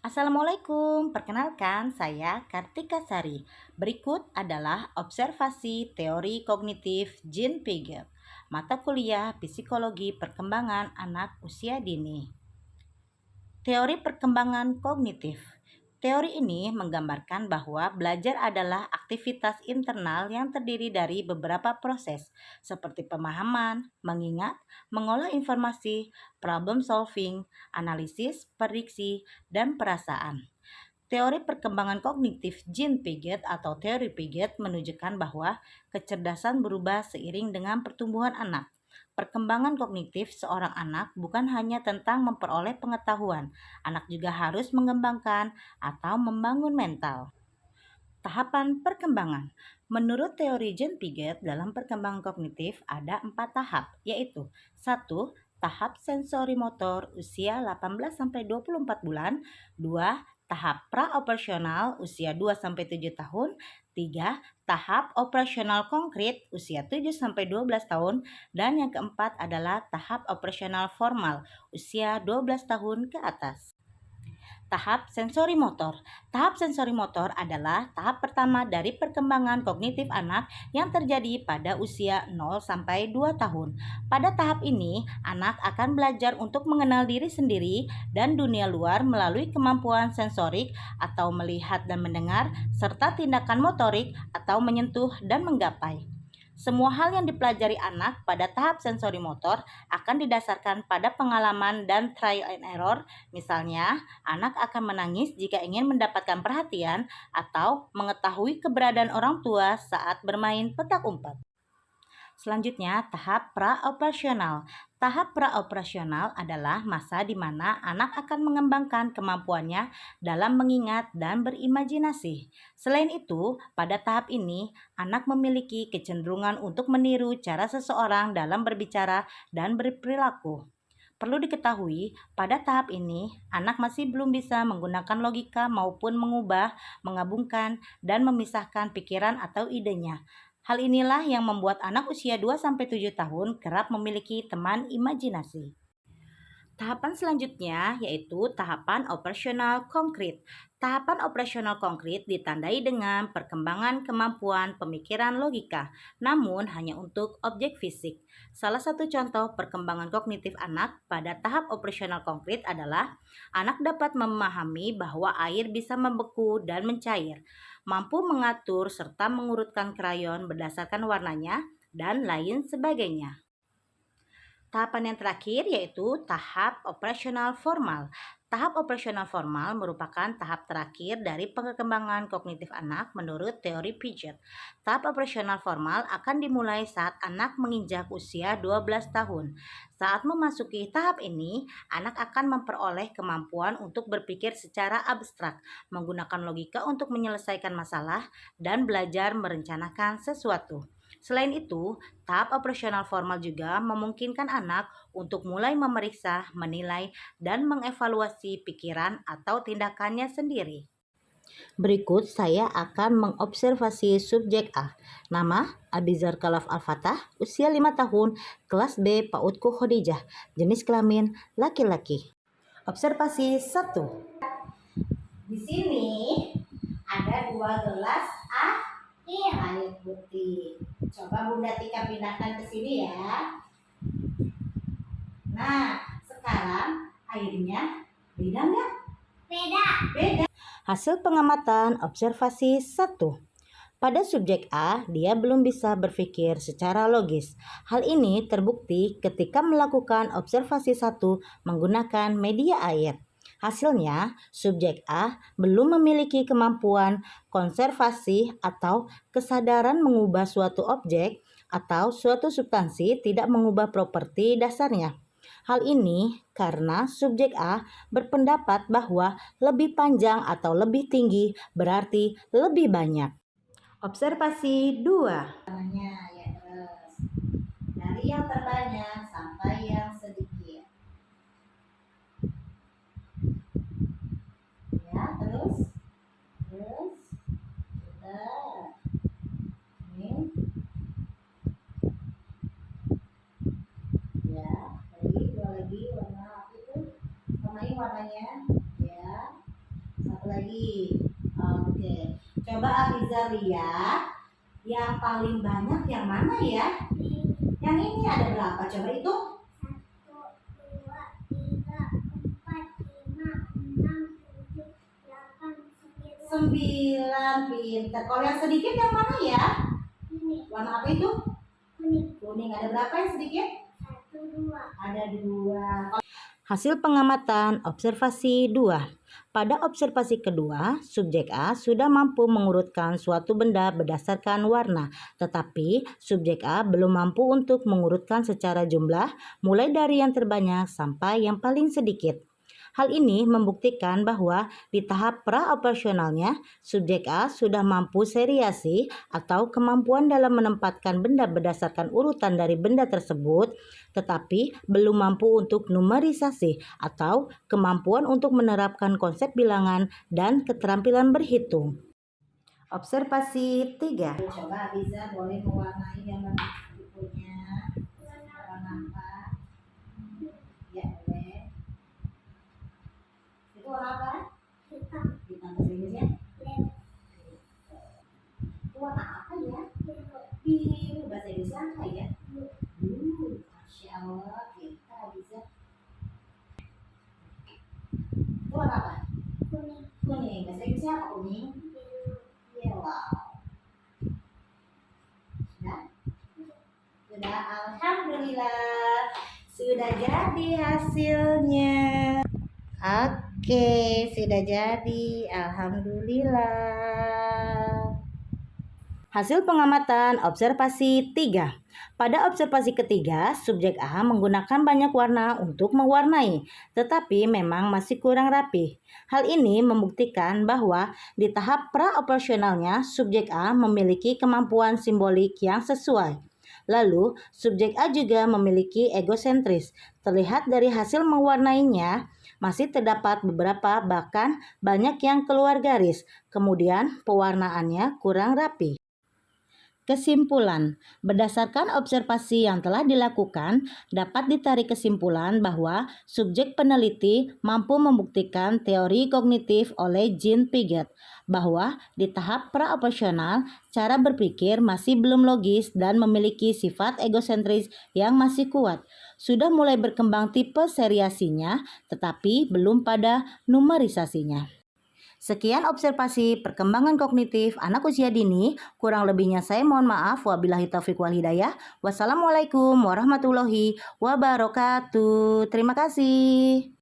Assalamualaikum, perkenalkan saya Kartika Sari. Berikut adalah observasi teori kognitif Jean Piaget, mata kuliah psikologi perkembangan anak usia dini. Teori perkembangan kognitif. Teori ini menggambarkan bahwa belajar adalah aktivitas internal yang terdiri dari beberapa proses, seperti pemahaman, mengingat, mengolah informasi, problem solving, analisis, prediksi, dan perasaan. Teori perkembangan kognitif Jean Piaget atau teori Piaget menunjukkan bahwa kecerdasan berubah seiring dengan pertumbuhan anak. Perkembangan kognitif seorang anak bukan hanya tentang memperoleh pengetahuan, anak juga harus mengembangkan atau membangun mental. Tahapan perkembangan. Menurut teori Jean Piaget, dalam perkembangan kognitif ada 4 tahap, yaitu 1. Tahap sensori motor usia 18-24 bulan. 2. Tahap pra-operasional usia 2-7 tahun. 3. Tahap operasional konkret usia 7-12 tahun. Dan yang keempat adalah tahap operasional formal usia 12 tahun ke atas. Tahap sensori motor. Tahap sensori motor adalah tahap pertama dari perkembangan kognitif anak yang terjadi pada usia 0-2 tahun. Pada tahap ini, anak akan belajar untuk mengenal diri sendiri dan dunia luar melalui kemampuan sensorik atau melihat dan mendengar, serta tindakan motorik atau menyentuh dan menggapai. Semua hal yang dipelajari anak pada tahap sensori motor akan didasarkan pada pengalaman dan trial and error. Misalnya, anak akan menangis jika ingin mendapatkan perhatian atau mengetahui keberadaan orang tua saat bermain petak umpet. Selanjutnya, tahap pra-operasional. Tahap pra-operasional adalah masa di mana anak akan mengembangkan kemampuannya dalam mengingat dan berimajinasi. Selain itu, pada tahap ini, anak memiliki kecenderungan untuk meniru cara seseorang dalam berbicara dan berperilaku. Perlu diketahui, pada tahap ini, anak masih belum bisa menggunakan logika maupun mengubah, menggabungkan, dan memisahkan pikiran atau idenya. Hal inilah yang membuat anak usia 2-7 tahun kerap memiliki teman imajinasi. Tahapan selanjutnya yaitu tahapan operasional konkret. Tahapan operasional konkret ditandai dengan perkembangan kemampuan pemikiran logika, namun hanya untuk objek fisik. Salah satu contoh perkembangan kognitif anak pada tahap operasional konkret adalah anak dapat memahami bahwa air bisa membeku dan mencair, mampu mengatur serta mengurutkan krayon berdasarkan warnanya, dan lain sebagainya. Tahapan yang terakhir yaitu tahap operasional formal. Tahap operasional formal merupakan tahap terakhir dari perkembangan kognitif anak menurut teori Piaget. Tahap operasional formal akan dimulai saat anak menginjak usia 12 tahun. Saat memasuki tahap ini, anak akan memperoleh kemampuan untuk berpikir secara abstrak, menggunakan logika untuk menyelesaikan masalah, dan belajar merencanakan sesuatu. Selain itu, tahap operasional formal juga memungkinkan anak untuk mulai memeriksa, menilai, dan mengevaluasi pikiran atau tindakannya sendiri. Berikut saya akan mengobservasi subjek A. Nama Abizar Kalaf Al-Fatah, usia 5 tahun, kelas B PAUD Khadijah, jenis kelamin laki-laki. Observasi 1. Di sini ada 2 gelas air putih. Coba Bunda Tika pindahkan ke sini ya. Nah, sekarang airnya beda nggak? Beda. Hasil pengamatan observasi 1. Pada subjek A, dia belum bisa berpikir secara logis. Hal ini terbukti ketika melakukan observasi 1 menggunakan media air. Hasilnya, subjek A belum memiliki kemampuan konservasi atau kesadaran mengubah suatu objek atau suatu substansi tidak mengubah properti dasarnya. Hal ini karena subjek A berpendapat bahwa lebih panjang atau lebih tinggi berarti lebih banyak. Observasi 2. Ya, terus. Dari yang terbanyak sampai yang sedikit. Ya, terus. Sudah. Ini. Ya, lagi dua lagi warna apa itu? Warnanya. Ya. lagi. Oke. Coba Abiza lihat yang paling banyak yang mana ya? Yang ini ada berapa? Coba itu. 9, pintar. Kalau yang sedikit yang mana ya? Warna apa itu? Kuning. Ada berapa yang sedikit? 1, 2. Ada 2. Hasil pengamatan observasi 2. Pada observasi kedua, subjek A sudah mampu mengurutkan suatu benda berdasarkan warna, tetapi subjek A belum mampu untuk mengurutkan secara jumlah, mulai dari yang terbanyak sampai yang paling sedikit. Hal ini membuktikan bahwa di tahap pra-operasionalnya, subjek A sudah mampu seriasi atau kemampuan dalam menempatkan benda berdasarkan urutan dari benda tersebut, tetapi belum mampu untuk numerisasi atau kemampuan untuk menerapkan konsep bilangan dan keterampilan berhitung. Observasi 3. Coba Abiza boleh mewarnai gambar bukunya. Warna apa? Ya, boleh. Itu warna apa? Hitam. Hitam bahasa Inggrisnya? Itu warna apa ya? Biru. Bahasa Inggrisnya apa ya? Masya Allah, kita bisa. Itu warna apa? Kuning. Bahasa Inggrisnya apa kuning? Yellow. Sudah, alhamdulillah. Sudah jadi hasilnya. Oke, sudah jadi. Alhamdulillah. Hasil pengamatan observasi 3. Pada observasi ketiga, subjek A menggunakan banyak warna untuk mewarnai, tetapi memang masih kurang rapi. Hal ini membuktikan bahwa di tahap pra-operasionalnya, subjek A memiliki kemampuan simbolik yang sesuai. Lalu, subjek A juga memiliki egosentris. Terlihat dari hasil mewarnainya, masih terdapat beberapa bahkan banyak yang keluar garis. Kemudian, pewarnaannya kurang rapi. Kesimpulan, berdasarkan observasi yang telah dilakukan, dapat ditarik kesimpulan bahwa subjek peneliti mampu membuktikan teori kognitif oleh Jean Piaget, bahwa di tahap pra-operasional, cara berpikir masih belum logis dan memiliki sifat egosentris yang masih kuat. Sudah mulai berkembang tipe seriasinya, tetapi belum pada numerisasinya. Sekian observasi perkembangan kognitif anak usia dini. Kurang lebihnya saya mohon maaf. Wabillahi taufiq wal hidayah. Wassalamualaikum warahmatullahi wabarakatuh. Terima kasih.